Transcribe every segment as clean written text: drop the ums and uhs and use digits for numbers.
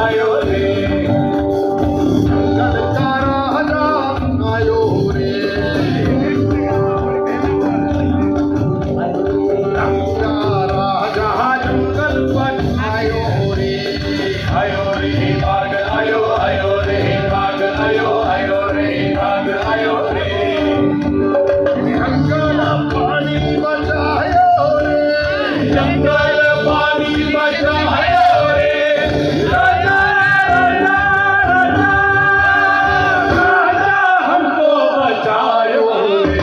आयो रे जंगल का राजा आयो रे राजा जंगल पर आयो रे बाघ आयो रे बाघ आयो रे बाघ आयो रे जंगल पानी बचायो रे जंगल पानी बचायो रे राजा राजा राजा हमको बचायो रे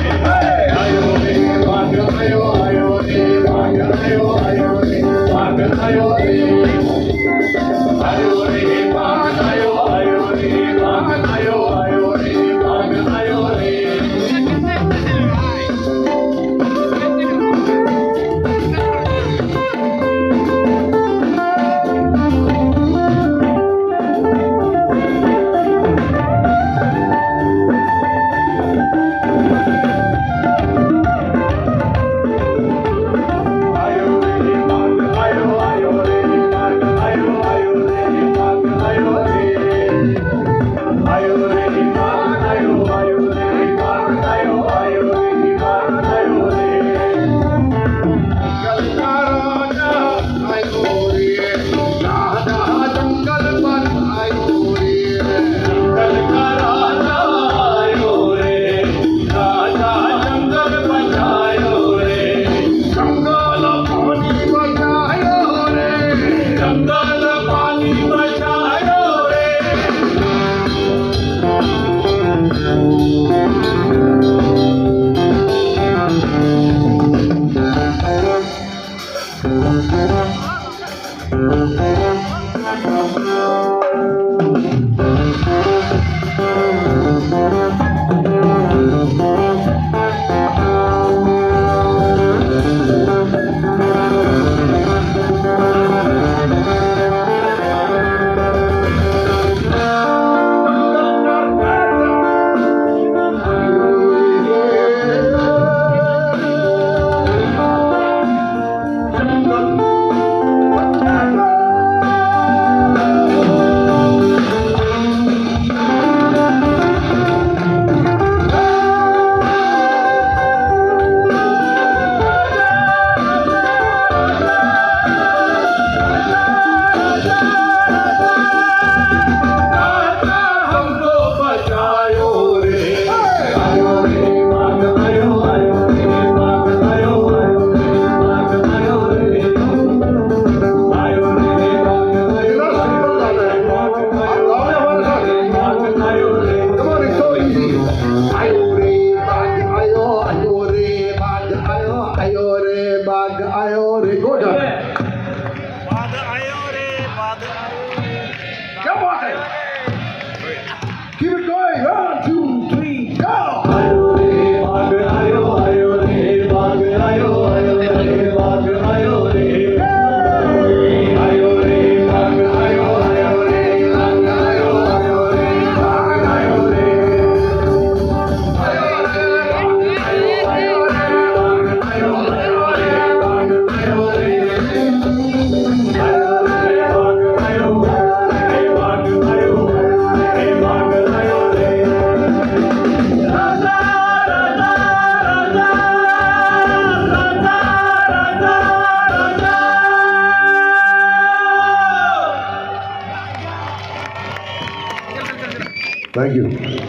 आयो रे बाघ आयो रे बाघ आयो रे बाघ आयो रे बाघ आयो रे बाघ आयो रे बाघ आयो रे Keep it going. 1, 2, 3, go. Ayo re, baag ayo re, baag ayo re, baag ayo re. Ayo re, baag ayo re, baag ayo re, baag ayo re. Ayo re, baag ayo re, baag ayo re, baag ayo re. Thank you.